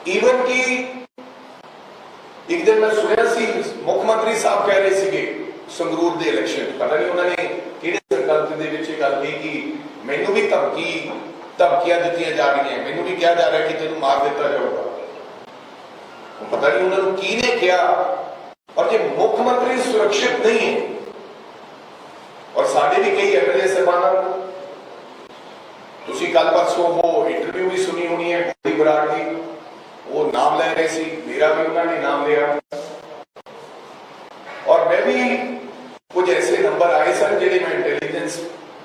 Even ਕਿ एक दिन मैं सुनिया सी मुख्यमंत्री साहब कह रहे थे संगरूर के इलेक्शन पता नहीं उन्होंने किहड़े संकल्प दे विच गल कही कि मैनू भी धमकियां दी जा रही हैं, मैनू भी कहा जा रहा है कि तेनू मार दिता जाऊगा। पता नहीं उन्होंने की ने कहा। और जो मुख्यमंत्री सुरक्षित नहीं है और साडे भी कई एमएलए साहबान तुसीं कल परसों वो इंटरव्यू भी सुनी होनी है गोली बराड़ की, वो नाम ले रहे सी, मेरा भी उन्होंने नाम लिया और मैं भी कुछ ऐसे नंबर आए सन जिहड़े मैं इंटैलीजेंस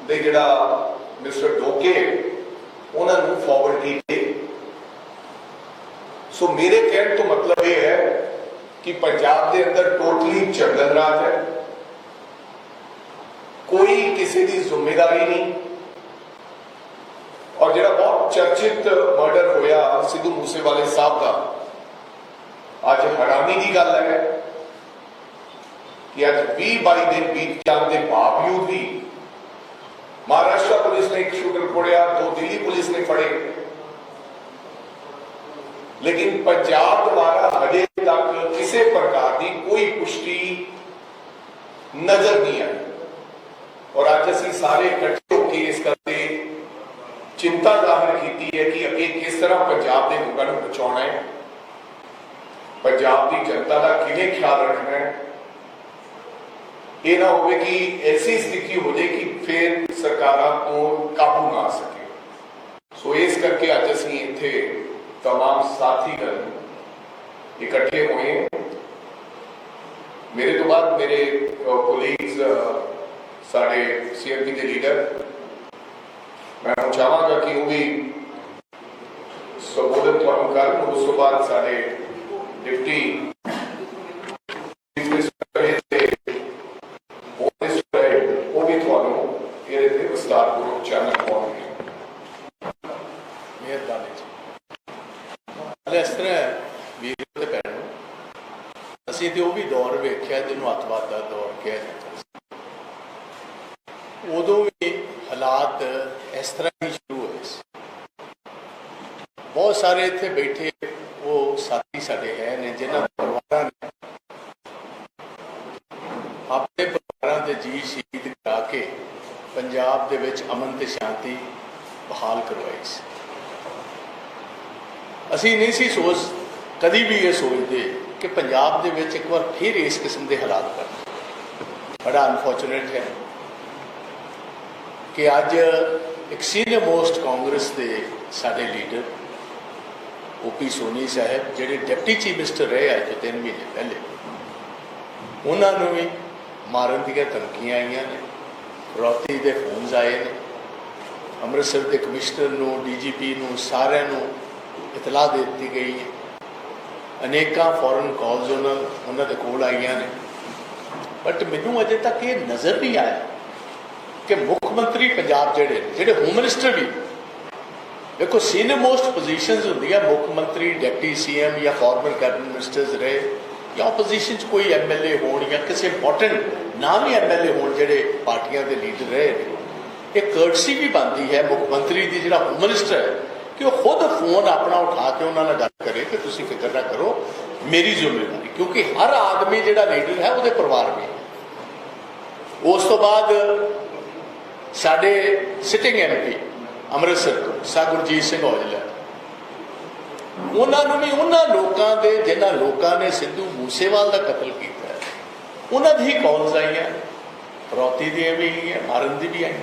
दे जिहड़ा मिस्टर डोके उन्होंने फॉरवर्ड किए। सो मेरे कहने तो मतलब ये है कि पंजाब के अंदर टोटली जंगल राज है, कोई किसी की जिम्मेदारी नहीं। और जो बहुत चर्चित मर्डर होया सिद्धू मूसेवाले साहब का, अज हैरानी की गल है कि अज 20-22 दिन बीत जाने के बावजूद भी महाराष्ट्र पुलिस ने एक शूटर फड़िया, 2 दिल्ली पुलिस ने फड़े, लेकिन पंजाब द्वारा अजे तक किसी प्रकार की कोई पुष्टि नजर नहीं आई। और अज असीं सारे इकट्ठे होकर इस करके चिंता जाहिर की है कि अगे किस तरह पंजाब के लोगों को बचाना है, पंजाब की जनता का किवें ख्याल रखना है। ये ना हो कि ऐसी स्थिति हो जाए कि फिर सरकारों को काबू ना आ सके। सो इस करके अज असीं इत्थे तमाम साथीगण इकट्ठे हुए। मेरे तो बाद मेरे कोलीग्स साडे सीएमपी के लीडर, मैं चाहांगा कि वो भी संबोधन तुहानू करन। उस तो बाद साडे डिप्टी चीफ मिनिस्टर वो भी तुहानू इहदे ते विस्तारपूर्वक चानक पाउणगे। मेहरबानी जी। इस तरह वीर ते भैणों, असीं ते वो भी दौर वेख्या जिन्होंने अतवाद का दौर कहा जाता है। उदों भी हालात इस तरह ही शुरू हुए। बहुत सारे इत्थे बैठे वो साथी साडे है ने जिन्हां परिवारां ने अपने परिवारां दे जी शहीद करा के पंजाब दे विच अमन ते शांति बहाल करवाई सी। असीं नहीं सी सोच कदी भी ये सोचते कि पंजाब दे विच एक बार फिर इस किस्म के हालात बन। बड़ा अनफॉर्चुनेट है कि अज एक सीनियर मोस्ट कांग्रेस के साडे लीडर ओपी सोनी साहब जिहड़े डिप्टी चीफ मिनिस्टर रहे अज तो 3 महीने पहले, उन्होंने भी मारन दी धमकियां आईयां ने, फिरौती के फोन्स आए ने, अमृतसर के कमिश्नर नूं, DGP नूं, सारिਆਂ नूं इतला दे दी गई है। अनेकों फॉरन कॉल्स उन्होंने कोल आईयां ने, बट मैनूं अजे तक ये नज़र नहीं आया कि मुख्यमंत्री पंजाब जिहड़े होम मिनिस्टर भी देखो सीनियर मोस्ट पोजीशनस होंदी है, मुख्यमंत्री, डिप्टी CM या फॉर्मर कैबिनेट मिनिस्टर्स रहे या ओपोजिशन कोई MLA हो या किसी इंपॉर्टेंट नाम ही MLA हो जिहड़े पार्टियां के लीडर रहे, एक कर्टसी भी बनती है मुख्यमंत्री की जिहड़ा होम मिनिस्टर है कि वो खुद फोन अपना उठा के उन्होंने गल करे कि तुसीं फिक्र ना करो, मेरी जिम्मेदारी, क्योंकि हर आदमी जिहड़ा लीडर है वो परिवार में है। उस तो बाद साडे सिटिंग MP अमृतसर तो सा गुरजीत सिंह औजला, उन्होंने भी उन्होंने लोगों के जिन्होंने लोगों ने सिद्धू मूसेवाल का कतल किया उन्होंने ही कॉल्स आई, फिरौती दी भी आई, मारन दी भी आई।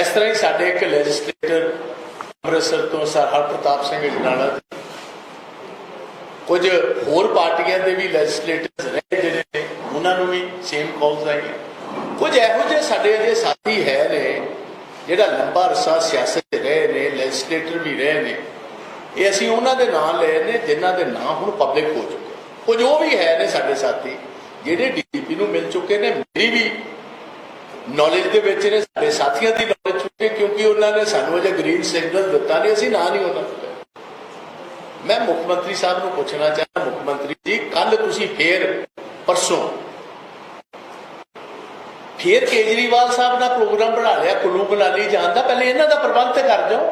इस तरह ही साडे एक लैजिस्लेटर अमृतसर तो सर हरप्रताप सिंह अजनाला, कुछ होर पार्टियां के भी लैजिस्लेटर्स रहे जिन्हें उन्होंने भी सेम कॉल्स आई। कुछ यहो जे साडे अजे साथी है ने जिहड़ा लंबा अरसा सियासत रहे ने, लैजिस्लेटर भी रहे ने, ये असीं उन्हां दे नाम लए ने जिन्हां दे नाम हुण पब्लिक हो चुके। कुछ वो भी है ने साडे साथी जिहड़े DGP नूं मिल चुके ने, मेरी भी नॉलेज दे विच ने, साडे साथियां दी नॉलेज चुके, क्योंकि उन्होंने सानूं अजे ग्रीन सिग्नल दिता नहीं, असीं ना नहीं उन्होंने। मैं मुख्यमंत्री साहब नूं पुछना चाहता, मुख्यमंत्री जी कल तुसीं फिर परसों फिर केजरीवाल साहब का प्रोग्राम बना लिया कुल्लू मनाली जान का, पहले इन्हों का प्रबंध कर जाओ।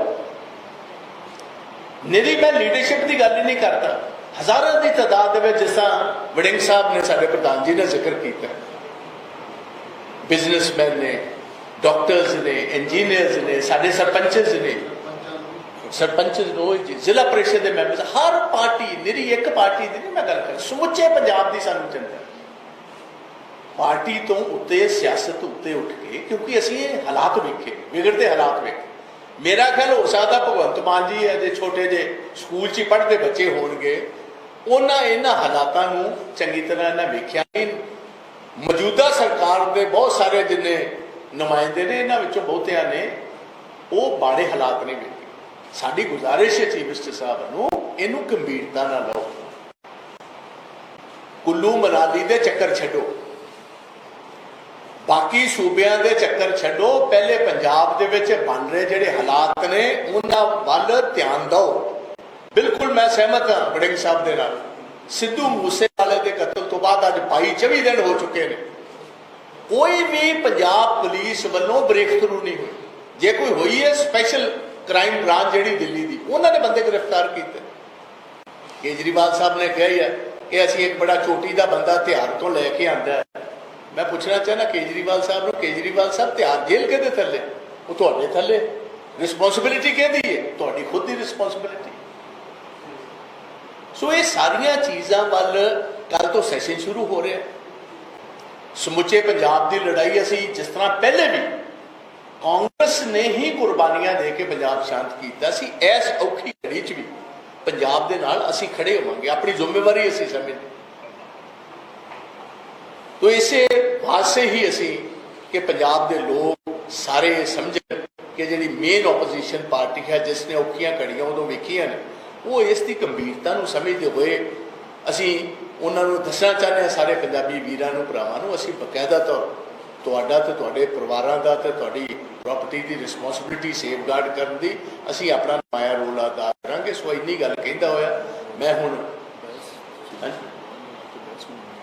निरी मैं लीडरशिप की गल ही नहीं करता, हज़ारों की तादाद में जिस तरह वड़िंग साहब ने साडे प्रधान जी ने जिक्र किया, बिजनेसमैन ने, डॉक्टर्स ने, इंजीनियर्स ने, साडे सरपंचज ने, सरपंच जिला परिषद के मैंबर, हर पार्टी निरी एक पार्टी की नहीं मैं गल कर, समुचे पंजाब की सानू चिंता पार्टी तो उत्ते सियासत उत्ते उठ के, क्योंकि असी हालात वेखे, बिगड़ते हालात वेखे। मेरा ख्याल हो सकता भगवंत मान जी है जो छोटे जे स्कूल च पढ़ते बच्चे होणगे, उन्होंने इन्हां हालातां नूं चंगी तरह इन्हां वेख्या नहीं। मौजूदा सरकार के बहुत सारे जिन्ने नुमाइंदे ने, इन्हां विचों बहुतियां ने वो माड़े हालात नहीं वेखे। साडी गुजारिश है चीफ मिनिस्टर साहब नूं, इहनूं गंभीरता नाल लओ, कुल्लू मनाली दे चक्कर छड्डो, बाकी सूबियां दे चक्कर छड्डो, पहले पंजाब दे विच बन रहे जिहड़े हालात ने उन्हां वल ध्यान दो। बिल्कुल मैं सहमत हाँ वड़िंग साहब दे नाल, सिद्धू मूसेवाले के कतल तो बाद अज 22-24 दिन हो चुके हैं, कोई भी पंजाब पुलिस वालों ब्रेक थ्रू नहीं हुई। जे कोई हुई है स्पैशल क्राइम ब्रांच जी दिल्ली की, उन्होंने बंदे गिरफ्तार किए। केजरीवाल साहब ने कहा ही है कि असी एक बड़ा चोटी का बंदा तिहाड़ तो लैके आंदा है। मैं पूछना चाहना केजरीवाल साहब को, केजरीवाल साहब तिहाड़ जेल के थले, वो तुहाडे थले, रिस्पोंसिबिलिटी कहती है, तुहाडी खुद की रिस्पोंसिबिलिटी। सो ये सारिया चीज़ों वाल कल तो सैशन शुरू हो रहा है। समुचे पंजाब की लड़ाई असी जिस तरह पहले भी कांग्रेस ने ही कुर्बानियां दे के पंजाब शांत किया, इस औखी घड़ी च भी पंजाब दे नाल असी खड़े होवांगे, अपनी जिम्मेवारी असी समझते। तो इसे वास्ते ही असी कि पंजाब दे लोग सारे समझ कि जी मेन ओपोजिशन पार्टी है जिसने औखियां घड़ियां उदों वेखियां ने, वो इसकी गंभीरता नूं समझते हुए असी उन्होंने दसना चाहते हैं सारे पंजाबी वीरां नूं भरावां नूं, असी बकायदा तौर तुहाडा ते तुहाडे परिवारां दा ते तुहाडी प्रॉपर्टी की रिस्पोंसिबिलिटी सेफगार्ड करने की असी अपना नमाया रोल अदा करांगे। सो इन्नी गल कहता होया मैं हुण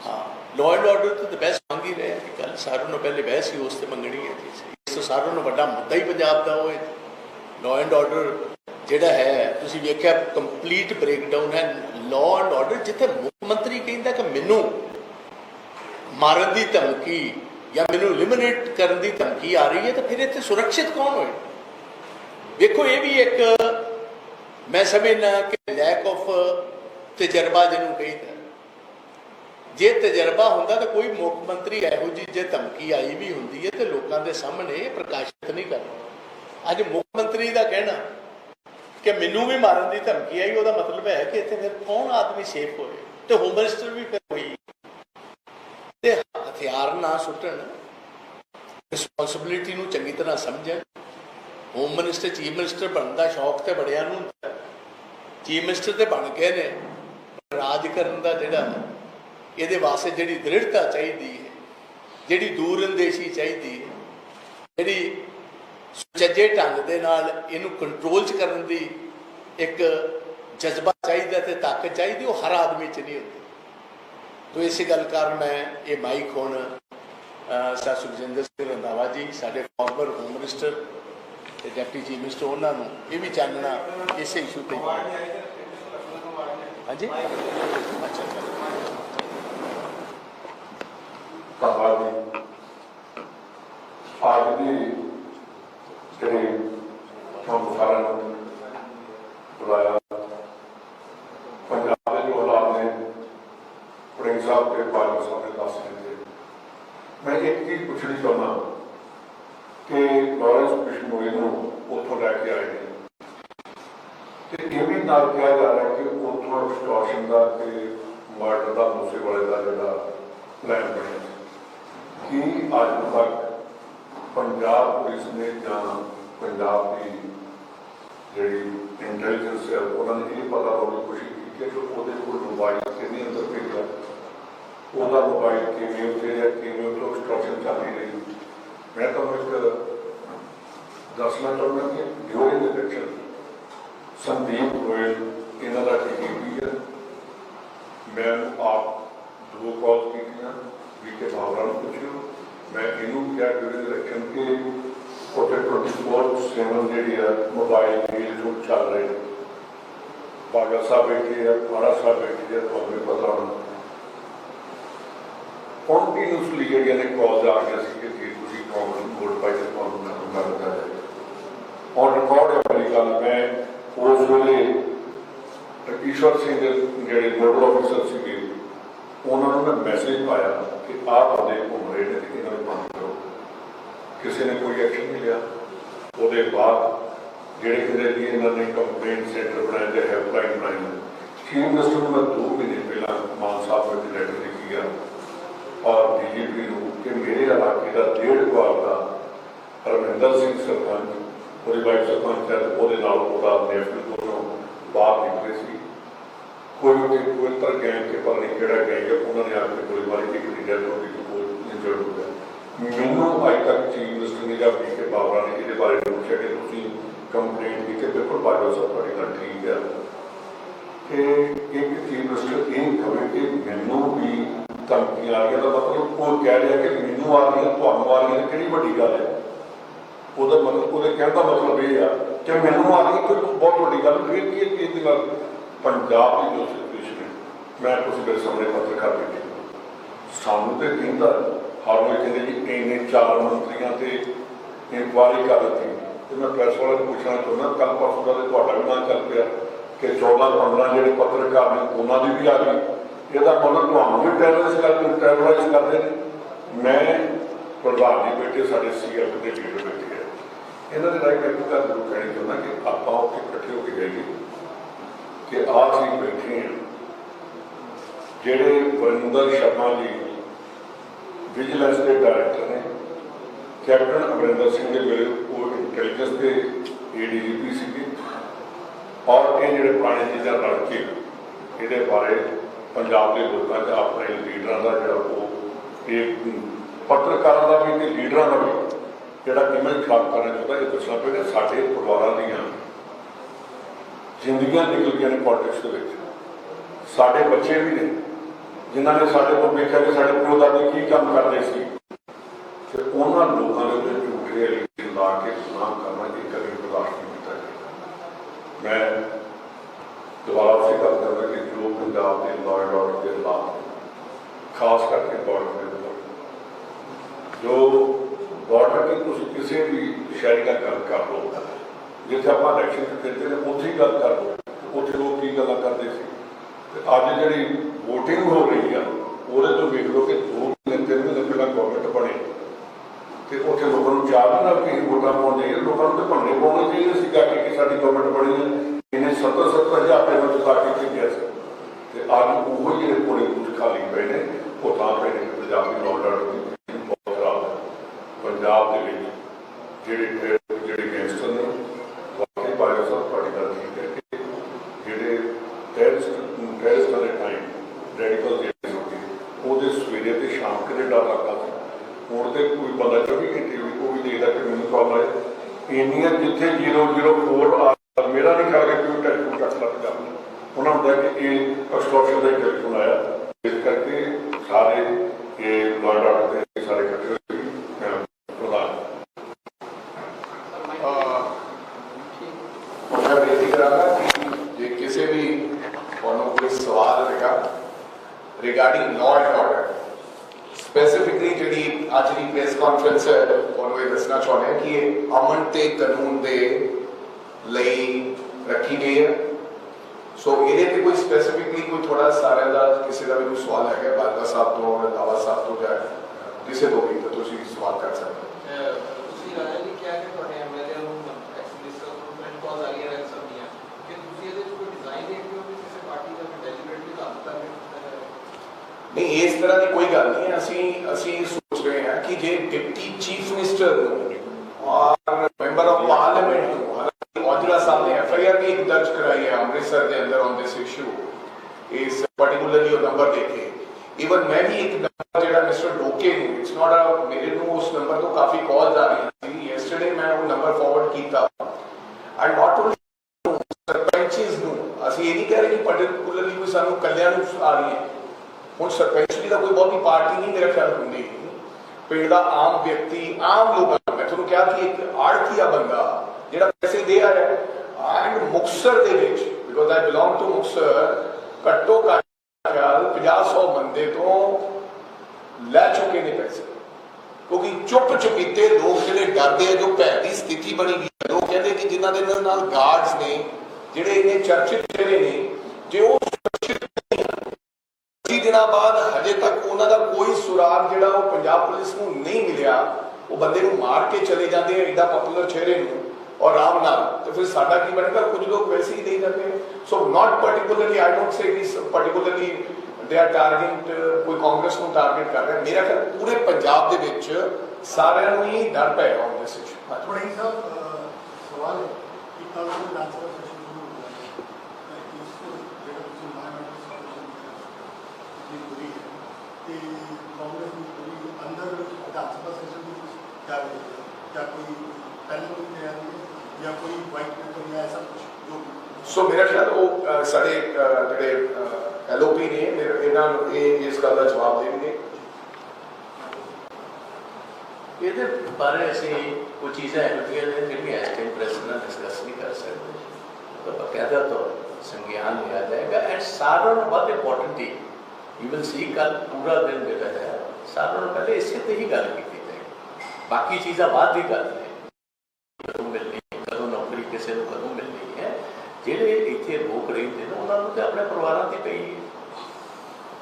हाँ लॉ एंड ऑर्डर तो बहस मंग ही रहे हैं कि कल सारों पहले बहस ही उससे मंगनी है जी, इस तो सारों बड़ा मुद्दा ही पंजाब का वो लॉ एंड ऑर्डर जिहड़ा है तुसीं वेख्या कंप्लीट ब्रेकडाउन है लॉ एंड ऑर्डर। जिथे मुख्यमंत्री कहता कि मैनू मारन की धमकी या मैनू एलिमिनेट करने की धमकी आ रही है, तो फिर इतने सुरक्षित कौन होए? देखो ये भी एक मैं समझना कि लैक ऑफ तजर्बा जिन्होंने कही, जे तजर्बा होंदा तो कोई मुख्यमंत्री इहो जी जे धमकी आई भी होंदी है तो लोगों के सामने प्रकाशित नहीं करता। अज मुख्यमंत्री का कहना कि मैनू भी मारन की धमकी आई, वह मतलब है कि इतने फिर कौन आदमी सेफ होए? तो होम मिनिस्टर भी फिर हुई ते हथियार ना सुटन, रिस्पोंसिबिलिटी नूं चंगी तरह समझन। होम मिनिस्टर चीफ मिनिस्टर बनने का शौक तो बड़िया नूं हुंदा, चीफ मिनिस्टर तो बन गए ने, राज करन दा जिहड़ा इहदे वास्ते जिहड़ी दृढ़ता चाहिदी है, जिहड़ी दूरअंदेशी चाहिदी है, जिहड़ी सुचज्जे ढंग दे नाल इहनूं कंट्रोल च करन दी एक जज्बा चाहिदा ते ताकत चाहिदी, वो हर आदमी च नहीं होंदी। तो इस गल कारण मैं ये माइक हुण सर सुखजिंदर सिंह रंधावा जी साडे फॉर्मर होम मिनिस्टर ते डिप्टी चीफ मिनिस्टर उन्होंने ये भी चानना इस इशू पर। हाँ जी अच्छा आज की जी सारा बुलाया पंजाब के जो हालात ने वड़िंग साहब के पार्लियामेंट साहब ने दस दिते। मैं एक चीज पूछनी चाहना कि लॉरेंस बिश्नोई को उतों लैके आए हैं तो ये भी नाल कहा जा रहा है कि उतों एक्सटॉर्शन का मर्डर का मूसेवाले का जो प्लान बने कि अज तक पंजाब पुलिस ने या पंजाब की जी इंटैलीजेंस है उन्होंने ये पता करने की कोशिश की कि वो मोबाइल कितने अंदर भेजा, वह मोबाइल किमें उतरे किमें उतो एक्सटॉर्शन चलती रही। मैं तो एक दसना चाहूँगा कि ड्यूरिंग इलेक्शन संदीप गोयल इन्हों का टीवी है, मैं आप दो कॉल की भी के भावना पूछो, मैं इनू क्या ड्यूरिंग इलेक्शन के उत्तर 24/7 जी मोबाइल रील शूट चल रहे हैं बागा साहब बैठे है, पाड़ा साहब बैठे है, तो हमें पता होना कॉन्टीन्यूसली ਜਿਹੜੀਆਂ ਨੇ कॉल्स आ गया कि ਤੁਸੀਂ ਕਾਂਗਰਸ ਨੂੰ ਵੋਟ ਪਾਈ ਤੇ ਤੁਹਾਨੂੰ ਖਤਮ ਕਰ ਦਿੱਤਾ ਜਾਏ। ਔਰ ਰਿਕਾਰਡ ਹੈ ਮੇਰੀ ਗੱਲ, ਮੈਂ ਉਸ ਵੇਲੇ ਈਸ਼ਵਰ ਸਿੰਘ ਜਿਹੜੇ ਨੋਡਲ ਆਫਿਸਰ ਸੀਗੇ ਉਹਨਾਂ ਨੂੰ ਮੈਂ ਮੈਸੇਜ ਪਾਇਆ ਕਿ ਆਹ ਬੰਦੇ ਘੁੰਮ ਰਹੇ ਨੇ ਤੇ ਇਹਨਾਂ ਨੂੰ ਬੰਦ ਕਰੋ। ਕਿਸੇ ਨੇ ਕੋਈ ਐਕਸ਼ਨ ਨਹੀਂ ਲਿਆ। ਉਹਦੇ ਬਾਅਦ ਜਿਹੜੇ ਕਿਤੇ ਵੀ ਇਹਨਾਂ ਨੇ ਕੰਪਲੇਂਟ ਸੈਂਟਰ ਬਣਾਏ ਤੇ ਹੈਲਪਲਾਈਨ ਬਣਾਈ। ਚੀਫ ਮਿਨਿਸਟਰ ਨੂੰ ਮੈਂ 2 ਮਹੀਨੇ ਪਹਿਲਾਂ ਮਾਨ ਸਾਹਿਬ ਨੂੰ ਲੈਟਰ ਲਿਖੀ ਗਿਆ और DGP कि मेरे इलाके का 1.5 करोड़ का हरमिंदर सिंह सरपंच और वाइफ सरपंच है तो नेफिल दोनों बाहर निकले सी कोई पवित्र गैंग के पर नहीं केड़ा गैंग है उन्होंने आके गोलीबारी की एक डेथ हो गई कोई इंजर्ड हो गया। मैनू अज तक चीफ मिनिस्टर ने या पी के बाबरा ने ये बारे में पूछा कि तुम कंप्लेंट की कि बिल्कुल बाजवा साहब थोड़ी गल ठीक है कि एक चीफ मिनिस्टर ये कहे कि मैनू भी धमकी आ रही है, मतलब वो कह रहा है कि मैनू आ रही है ਤੁਹਾਨੂੰ आ रही है कि बड़ी गल है। ਉਹਦਾ मतलब ਉਹਦੇ ਕਹਿਣ ਦਾ मतलब ये है कि मैनू आ रही है कोई बहुत बड़ी गल फिर की गल। पंजाब की जो सिचुएशन है मैं कुछ मेरे सामने पत्रकार बैठे सानू तो कहता हर कोई कहते जी इन्ने 4 मंत्रियों से इंक्वायरी कर दी तो मैं प्रेस वाले पूछना चाहना कल परसों का तो भी नाम चल पाया कि 14-15 जो पत्रकार ने उन्होंने भी आ गई। ਇਹਦਾ मतलब ਤੁਹਾਨੂੰ भी टैरराइज करते हैं। मैं प्रधान जी बैठे साढ़े CF के लीडर बैठे हैं इन्होंने राय मैं एक गल जरूर कहनी चाहना कि आप उत्थे इकट्ठे होकर जाइए कि आप ही बैठे हैं जेडे वरिंदर शर्मा जी विजिलेंस के डायरैक्टर ने कैप्टन अमरिंदर सिंह के वेले वो इंटैलीजेंस के ADGP सी और ये जो पुराने चीज़ा रल के ये बारे पंजाब के लोगों का अपने लीडर का जो पत्रकारों का भी लीडर का भी जोड़ा इमेज खराब करना चाहता ये दसना पेगा साढ़े परिवारों दीयां जिंदगियां निकल गई ने पॉलिटिक्स के साढ़े बच्चे भी ने जिन्होंने साढ़े को देखा कि साढ़े प्यो दादी की काम करते थे उन्होंने लोगों के झूठे एलिगेशन ला के गुनाह करना कि कभी बर्दाश्त नहीं किया जाएगा। मैं दोबारा से गल करना कि जो पंजाब के लॉ एंड ऑर्डर के खिलाफ खास करके बॉर्डर के जो बॉर्डर की तुम किसी भी शहरी का गल कर लो जिथे आप इलैक्शन कहते हैं उत्थे गल कर लो उत्थे लोग की गल्लां करते थे। अज जी वोटिंग हो रही है वो तो वेख लो कि 2 महीने 3 महीने पहला गवर्नमेंट बने तो उत्थे लोगों को चाह भी ना कि वोटां पाउण चाहिए लोगों को तो भंडे पाने चाहिए सीगा कि साडी गवर्नमेंट बनी है इन्हें 70-70 हज़ार पेमेंट जिता के गया से अज वो जो पूरे कुछ खाली पे ने वो तां पे ने पंजाब की लॉ एंड ऑर्डर की बहुत खराब है। पंजाब के ਜਿਹੜੇ ਗੈਂਗਸਟਰ ਨੇ ਵਾਕਈ ਬਾਜਵਾ ਸਾਹਿਬ ਤੁਹਾਡੀ ਗੱਲ ਠੀਕ ਹੈ ਕਿ ਜਿਹੜੇ ਟੈਰਰਿਸਟਾਂ ਦੇ ਟਾਈਮ ਰੈਡੀਕਲ ਜਿਹੜੇ ਹੁੰਦੇ ਉਹਦੇ ਸਵੇਰੇ ਤੇ ਸ਼ਾਮ ਕਿਤੇ ਡਰ ਲੱਗਦਾ ਸੀ। ਹੁਣ ਤੇ ਕੋਈ ਬੰਦਾ 24 ਘੰਟੇ ਵੀ ਉਹ ਵੀ ਦੇਖਦਾ ਕਿ ਮੈਨੂੰ ਪ੍ਰੋਬਲਮ ਹੈ ਇੰਨੀਆਂ ਜਿੱਥੇ 004 मेरा नहीं ख्याल है कि वो टेलीफोन कट लग जाए उन्होंने बताया कि ये एक्सटॉर्शन का टेलीफोन आया इस करके सारे ये लॉ एंड ऑर्डर के सारे इकट्ठे प्रधान मैं बेनती करांगा कि जे किसी भी कोई सवाल रहेगा regarding law and order specifically जी अज की प्रेस कॉन्फ्रेंस है उन्होंने ये दसना चाहते हैं कि ये अमन ते कानून के ਲਈ ਰੱਖੀ ਗਈ ਹੈ। सो ਇਹਦੇ ਤੇ ਕੋਈ ਸਪੈਸੀਫਿਕਲੀ ਕੋਈ ਥੋੜਾ ਸਾਰਿਆਂ ਦਾ ਕਿਸੇ ਦਾ ਵੀ ਕੋਈ ਸਵਾਲ ਹੈਗਾ ਬਾਜਵਾ ਸਾਹਿਬ ਤੋਂ ਰੰਧਾਵਾ ਸਾਹਿਬ ਤੋਂ ਜਾਂ ਕਿਸੇ ਤੋਂ ਵੀ ਤਾਂ ਤੁਸੀਂ ਸਵਾਲ ਕਰ ਸਕਦੇ ਹੋ। ਤੁਸੀਂ ਰਾਜਾ ਜੀ ਕਿਹਾ ਕਿ ਤੁਹਾਡੇ ਐਮਐਲਏ ਨੂੰ ਐਕਚੁਅਲੀ ਸਟੇਟਮੈਂਟ ਕਾਲ ਆ ਰਹੀ ਹੈ ਸਭ ਦੀਆਂ ਕਿ ਤੁਸੀਂ ਇਹਦੇ ਵਿੱਚ ਕੋਈ ਡਿਜ਼ਾਈਨ ਦੇਖਦੇ ਹੋ ਕਿ ਕਿਸੇ ਪਾਰਟੀ ਦਾ ਡੈਲੀਬਰੇਟਲੀ ਕੰਮ ਕਰ ਰਿਹਾ ਨਹੀਂ ਇਸ ਤਰ੍ਹਾਂ ਦੀ ਕੋਈ ਗੱਲ ਨਹੀਂ ਹੈ। ਅਸੀਂ ਸੋਚ ਰਹੇ ਹਾਂ ਕਿ ਜੇ ਡਿਪਟੀ ਚੀਫ ਮਿਨਿਸਟਰ और मेंबर ऑफ पार्लियामेंट औजला साहब ने FIR भी एक दर्ज कराई है अमृतसर के अंदर ऑन दिस इशू इस पर्टिकुलरली वो नंबर देखे इवन मैं भी एक नंबर जेड़ा मिस्टर डोके नु इट्स नॉट अ मेरे नु उस नंबर तो काफी कॉल्स आ रही थी यस्टरडे मैं वो नंबर फॉरवर्ड कीता एंड नॉट ओनली सरपंचेस नु ਅਸੀਂ ਇਹ ਨਹੀਂ ਕਹਿ ਰਹੇ ਕਿ पर्टिकुलरली कोई ਸਾਨੂੰ ਕੱਲਿਆਂ ਨੂੰ ਆ ਰਹੀ ਹੈ। ਹੁਣ ਸਰਪੰਚ ਦੀ ਤਾਂ ਕੋਈ ਬਹੁਤੀ ਪਾਰਟੀ ਨਹੀਂ ਮੇਰਾ ਖਿਆਲ ਹੁੰਦੀ ਪਿੰਡ ਦਾ ਆਮ ਵਿਅਕਤੀ ਆਮ ਲੋਕਾਂ ਮੈਂ ਤੁਹਾਨੂੰ ਕਿਹਾ ਕਿ ਇੱਕ ਆੜਤੀਆ ਬੰਦਾ ਜਿਹੜਾ ਪੈਸੇ ਦੇ ਆ ਰਿਹਾ ਐਂਡ ਮੁਕਤਸਰ ਦੇ ਵਿੱਚ because I belong to Muktsar, ਘੱਟੋ ਘੱਟ 50-100 ਬੰਦੇ ਤੋਂ ਲੈ ਚੁੱਕੇ ਨੇ ਪੈਸੇ, ਕਿਉਂਕਿ ਚੁੱਪ ਚੁਪੀਤੇ ਲੋਕ ਜਿਹੜੇ ਡਰਦੇ ਆ, ਜੋ ਭੈ ਦੀ ਸਥਿਤੀ ਬਣੀ ਗਈ ਹੈ। ਲੋਕ ਕਹਿੰਦੇ ਕਿ ਜਿਨ੍ਹਾਂ ਦੇ ਨਾਲ ਗਾਰਡਸ ਨੇ, ਜਿਹੜੇ ਇਹਨੇ ਚਰਚਿਤ ਜਿਹੜੇ ਨੇ, ਜੇ ਉਹ ਸੁਰੱਖਿਅਤ ਨਹੀਂ ਹਨ, 25 ਦਿਨਾਂ ਬਾਅਦ ਹਜੇ ਤੱਕ ਉਹਨਾਂ ਦਾ ਕੋਈ ਸੁਰਾਗ ਜਿਹੜਾ ਉਹ ਪੰਜਾਬ ਪੁਲਿਸ ਨੂੰ ਨਹੀਂ ਮਿਲਿਆ, ਉਹ ਬੰਦੇ ਨੂੰ ਮਾਰ ਕੇ ਚਲੇ ਜਾਂਦੇ ਆ ਐਡਾ ਪਪੂਲਰ ਚਿਹਰੇ ਨੂੰ ਔਰ ਆਰਾਮ ਨਾਲ, ਤੇ ਫਿਰ ਸਾਡਾ ਕੀ ਬਣੇਗਾ? ਕੁਝ ਲੋਕ ਵੈਸੇ ਹੀ ਨਹੀਂ ਜਾਂਦੇ। ਸੋ ਨਾਟ ਪਾਰਟਿਕੂਲਰਲੀ, ਆਈ ਡੋਂਟ ਸੇ ਕਿ ਪਾਰਟਿਕੂਲਰਲੀ ਦੇ ਆਰ ਟਾਰਗੇਟ, ਕੋਈ ਕਾਂਗਰਸ ਨੂੰ ਟਾਰਗੇਟ ਕਰ ਰਿਹਾ। ਮੇਰਾ ਖਿਆਲ ਪੂਰੇ ਪੰਜਾਬ ਦੇ ਵਿੱਚ ਸਾਰਿਆਂ ਨੂੰ ਹੀ ਡਰ ਪੈ ਰਿਹਾ ਉਹਦੇ ਵਿੱਚ। ਬੜਾ ਹੀ ਸਾਹਿਬ ਸਵਾਲ ਹੈ ਕਿ ਕੱਲ੍ਹ ਨੂੰ ਵਿਧਾਨ ਸਭਾ ਸੈਸ਼ਨ ਸ਼ੁਰੂ ਹੋ ਗਿਆ ਹੈ, ਇਸ ਜਿਹੜਾ ਤੁਸੀਂ environmental solution ਦੀ ਪੂਰੀ ਹੈ ਤੇ ਕਾਂਗਰਸ ਦੀ ਪੂਰੀ ਅੰਦਰ ਵਿਧਾਨ ਸਭਾ ਸੈਸ਼ਨ ਦੀ ਕਿਆ ਵੇਖਦੇ ਹੋ? ਕਿਆ ਕੋਈ ਪਹਿਲਾਂ ਦੀ ਤਿਆਰੀ ਹੈ ਜਾਂ ਕੋਈ ਵਾਈਟ ਪੇਪਰ ਜਾਂ ਐਸਾ ਕੁਝ ਜੋ ਸੋ ਮੇਰਾ ਖਿਆਲ ਉਹ ਸਾਡੇ ਜਿਹੜੇ LOP ਨੇ, ਇਹਨਾਂ ਨੂੰ ਇਸ ਗੱਲ ਦਾ ਜਵਾਬ ਦੇਣਗੇ। ਇਹਦੇ ਬਾਰੇ ਅਸੀਂ ਕੁਝ ਚੀਜ਼ਾਂ ਇਹੋ ਜਿਹੀਆਂ ਨੇ ਜਿਹੜੀਆਂ ਇਸ ਟਾਈਮ ਪ੍ਰੈਸ ਨਾਲ ਡਿਸਕਸ ਨਹੀਂ ਕਰ ਸਕਦੇ, ਤਾਂ ਬਕਾਇਦਾ ਤੌਰ ਸੰਗਿਆਨ ਲਿਆ ਜਾਏਗਾ। ਐਂਡ ਸਾਰਿਆਂ ਨੂੰ ਬਹੁਤ ਇੰਪੋਰਟੈਂਟ ਯੂ ਵਿਲ ਸੀ ਕੱਲ ਪੂਰਾ ਦਿਨ ਜਿਹੜਾ ਹੈ ਸਾਰਿਆਂ ਨੂੰ ਪਹਿਲੇ ਇਸੇ ਤੇ ਹੀ ਗੱਲ ਕੀਤੀ ਜਾਏਗੀ, ਬਾਕੀ ਚੀਜ਼ਾਂ ਬਾਅਦ ਦੀ ਗੱਲ ਨੇ, ਕਦੋਂ ਮਿਲਣੀ, ਕਦੋਂ ਨੌਕਰੀ ਕਿਸੇ ਨੂੰ ਕਦੋਂ ਮਿਲਣੀ ਹੈ। ਜਿਹੜੇ ਇੱਥੇ ਲੋਕ ਰਹਿੰਦੇ ਨੇ ਉਹਨਾਂ ਨੂੰ ਤਾਂ ਆਪਣੇ ਪਰਿਵਾਰਾਂ ਦੀ ਪਈ ਹੈ।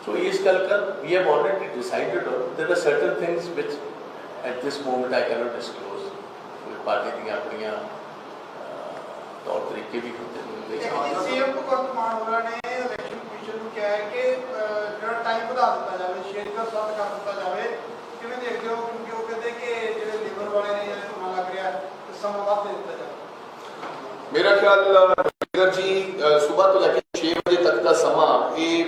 ਸੋ ਇਸ ਗੱਲ ਕਰ we have already decided there are certain things which at this moment I cannot disclose। ਕੋਈ ਪਾਰਟੀ ਦੀਆਂ ਆਪਣੀਆਂ ਤੌਰ ਤਰੀਕੇ ਵੀ ਹੁੰਦੇ ਨੇ। ਸੀਐਮ ਭਗਵੰਤ ਮਾਨ ਹੋਰਾਂ ਨੇ ਇਲੈਕਸ਼ਨ ਕਮਿਸ਼ਨ ਨੂੰ ਕਿਹਾ ਹੈ ਕਿ ਜਿਹੜਾ ਟਾਈਮ ਵਧਾ ਦਿੱਤਾ ਜਾਵੇ, ਸ਼ੇਡਿਊਲ ਰੱਦ ਕਰ ਦਿੱਤਾ ਜਾਵੇ। ਕਿਵੇਂ ਦੇਖਦੇ ਹੋ? ਕਿਉਂਕਿ ਉਹ ਕਹਿੰਦੇ ਕਿ ਜਿਹੜੇ ਲੇਬਰ ਵਾਲੇ ਨੇ ਜਾਂ ਸਮਾਂ ਲੱਗ ਰਿਹਾ, ਸਮਾਂ ਵੱਧ ਦੇ ਦਿੱਤਾ ਜਾਵੇ। ਮੇਰਾ ਖਿਆਲ ਜੀ ਸਵੇਰ ਤੋਂ ਲੈ ਕੇ 6 ਵਜੇ ਤੱਕ ਦਾ ਸਮਾਂ, ਇਹ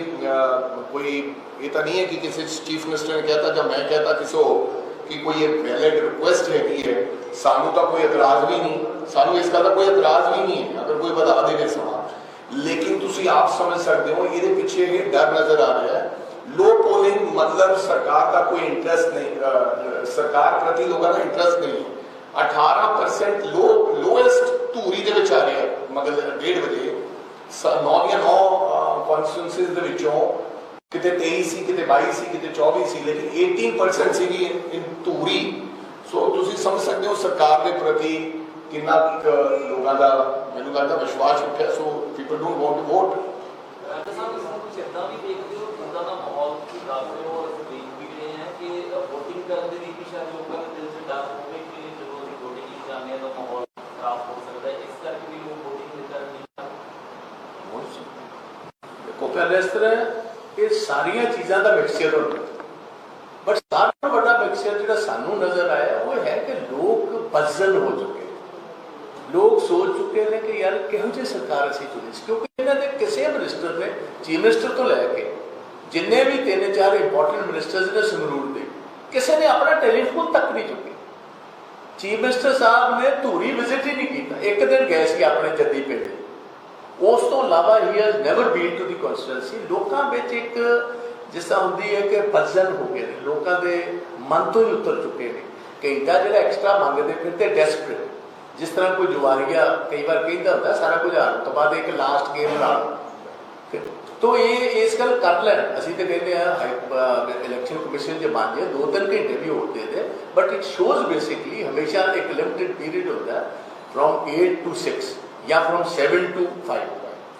ਤਾਂ ਨਹੀਂ ਹੈ ਕਿ ਕਿਸੇ ਚੀਫ ਮਿਨਿਸਟਰ ਨੇ ਕਹਿਤਾ ਜਾਂ ਮੈਂ ਕਹਿਤਾ ਕਿਸੇ ਕਿ ਕੋਈ ਇਹ ਵੈਲਿਡ ਰਿਕੁਐਸਟ ਹੈਗੀ ਹੈ। ਸਾਨੂੰ ਤਾਂ ਕੋਈ ਇਤਰਾਜ਼ ਵੀ ਨਹੀਂ, ਸਾਨੂੰ ਇਸ ਗੱਲ ਦਾ ਕੋਈ ਇਤਰਾਜ਼ ਵੀ ਨਹੀਂ ਹੈ ਅਗਰ ਕੋਈ ਵਧਾ ਦੇਵੇ ਸਮਾਂ। ਲੇਕਿਨ ਤੁਸੀਂ ਆਪ ਸਮਝ ਸਕਦੇ ਹੋ ਇਹਦੇ ਪਿੱਛੇ ਇਹ ਡਰ ਨਜ਼ਰ ਆ ਰਿਹਾ ਹੈ। ਲੋ ਪੋਲਿੰਗ ਮਤਲਬ ਸਰਕਾਰ ਦਾ ਕੋਈ ਇੰਟਰਸਟ ਨਹੀਂ, ਸਰਕਾਰ ਪ੍ਰਤੀ ਲੋਕਾਂ ਦਾ ਇੰਟਰਸਟ ਨਹੀਂ। 18% ਲੋਐਸਟ ਧੂਰੀ ਦੇ ਵਿੱਚ ਆ ਰਿਹਾ ਮਗਰ 1:30 ਵਜੇ 9 ਦੀਆਂ 9 ਕਨਸਟੀਟਿਊਐਂਸੀਜ਼ ਦੇ ਵਿੱਚੋਂ ਕਿਤੇ 23 ਸੀ, ਕਿਤੇ 22 ਸੀ, ਕਿਤੇ 24 ਸੀ, ਲੇਕਿਨ 18% ਸੀਗੀ ਇਨ ਧੂਰੀ। ਸੋ ਤੁਸੀਂ ਸਮਝ ਸਕਦੇ ਹੋ ਸਰਕਾਰ ਦੇ ਪ੍ਰਤੀ ਕਿੰਨਾ ਲੋਕਾਂ ਦਾ ਮੈਨੂੰ ਲੱਗਦਾ ਵਿਸ਼ਵਾਸ ਉੱਠਿਆ। So people don't want to vote. ਤੁਸੀਂ ਇੱਦਾਂ ਵੀ ਦੇਖਦੇ ਹੋ, ਇੱਦਾਂ ਦਾ ਮਾਹੌਲ ਤੁਸੀਂ ਦੱਸਦੇ ਹੋ, ਅਸੀਂ ਦੇਖ ਵੀ ਰਹੇ ਹਾਂ ਕਿ ਵੋਟਿੰਗ ਕਰਨ ਦੇ ਵੀ ਸ਼ਾਇਦ ਲੋਕਾਂ ਦੇ ਦਿਲ 'ਚ ਡਰ ਹੋਵੇ ਕਿ ਜਦੋਂ ਅਸੀਂ ਵੋਟਿੰਗ ਲਈ ਜਾਂਦੇ ਹਾਂ ਤਾਂ ਮਾਹੌਲ ਖਰਾਬ ਹੋ ਸਕਦਾ ਹੈ, ਇਸ ਕਰਕੇ ਵੀ ਲੋਕ ਵੋਟਿੰਗ ਕਰਨ ਨਹੀਂ ਜਾਂਦੇ। ਦੇਖੋ ਪਹਿਲੇ ਇਸ ਤਰ੍ਹਾਂ ਇਹ ਸਾਰੀਆਂ ਚੀਜ਼ਾਂ ਦਾ ਮਿਕਸਚਰ ਹੁੰਦਾ, ਬਟ ਸਾਰਿਆਂ ਤੋਂ ਵੱਡਾ ਮਿਕਸਚਰ ਜਿਹੜਾ ਸਾਨੂੰ ਨਜ਼ਰ ਆਇਆ ਉਹ ਹੈ ਕਿ ਲੋਕ ਬਜ਼ਲ ਹੋ ਚੁੱਕੇ, ਲੋਕ ਸੋਚ ਚੁੱਕੇ ਨੇ ਕਿ ਯਾਰ ਕਿਹੋ ਜਿਹੀ ਸਰਕਾਰ ਅਸੀਂ ਚੁਣੀ ਸੀ। ਕਿਉਂਕਿ ਇਹਨਾਂ ਦੇ ਕਿਸੇ ਮਿਨਿਸਟਰ ਨੇ, ਚੀਫ ਮਿਨਿਸਟਰ ਤੋਂ ਲੈ ਕੇ ਜਿੰਨੇ ਵੀ 3-4 ਇੰਪੋਰਟੈਂਟ ਮਿਨਿਸਟਰਸ ਨੇ ਸੰਗਰੂਰ ਦੇ, ਕਿਸੇ ਨੇ ਆਪਣਾ ਟੈਲੀਫੋਨ ਤੱਕ ਨਹੀਂ ਚੁੱਕਿਆ। ਚੀਫ ਮਿਨਿਸਟਰ ਸਾਹਿਬ ਨੇ ਧੂਰੀ ਵਿਜ਼ਿਟ ਹੀ ਨਹੀਂ ਕੀਤਾ, ਇੱਕ ਦਿਨ ਗਏ ਸੀ ਆਪਣੇ ਜੱਦੀ ਪਿੰਡ, ਉਸ ਤੋਂ ਇਲਾਵਾ he has never been to the constituency. ਲੋਕਾਂ ਵਿੱਚ ਇੱਕ ਜਿਸ ਤਰ੍ਹਾਂ ਹੁੰਦੀ ਹੈ ਕਿ ਬਜ਼ਲ ਹੋ ਗਏ ਨੇ, ਲੋਕਾਂ ਦੇ ਮਨ ਤੋਂ ਹੀ ਉਤਰ ਚੁੱਕੇ ਨੇ। ਘੰਟਾ ਜਿਹੜਾ ਐਕਸਟਰਾ ਮੰਗਦੇ ਫਿਰ ਤੇ ਡੈਸਪਰੇਟ, ਜਿਸ ਤਰ੍ਹਾਂ ਕੋਈ ਜੁਆਰੀਆ ਕਈ ਵਾਰ ਕਹਿੰਦਾ ਹੁੰਦਾ ਸਾਰਾ ਕੁਝ ਹਾਰਨ ਤੋਂ ਬਾਅਦ ਇੱਕ ਲਾਸਟ ਗੇਮ ਨਾਲ ਤੋ ਇਹ ਇਸ ਗੱਲ ਕਰ ਲੈਣ। ਅਸੀਂ ਤਾਂ ਕਹਿੰਦੇ ਆ ਇਲੈਕਸ਼ਨ ਕਮਿਸ਼ਨ ਜੇ ਬਣ ਜਾਏ 2-3 ਘੰਟੇ ਵੀ ਹੋਰ ਦੇ ਦੇ, ਬਟ ਇਟ ਸ਼ੋਜ਼ ਬੇਸਿਕਲੀ ਹਮੇਸ਼ਾ ਇੱਕ ਲਿਮਿਟਡ ਪੀਰੀਅਡ ਹੁੰਦਾ ਫਰੋਮ 8 to 6 ਜਾਂ ਫਰੋਮ 7 to 5,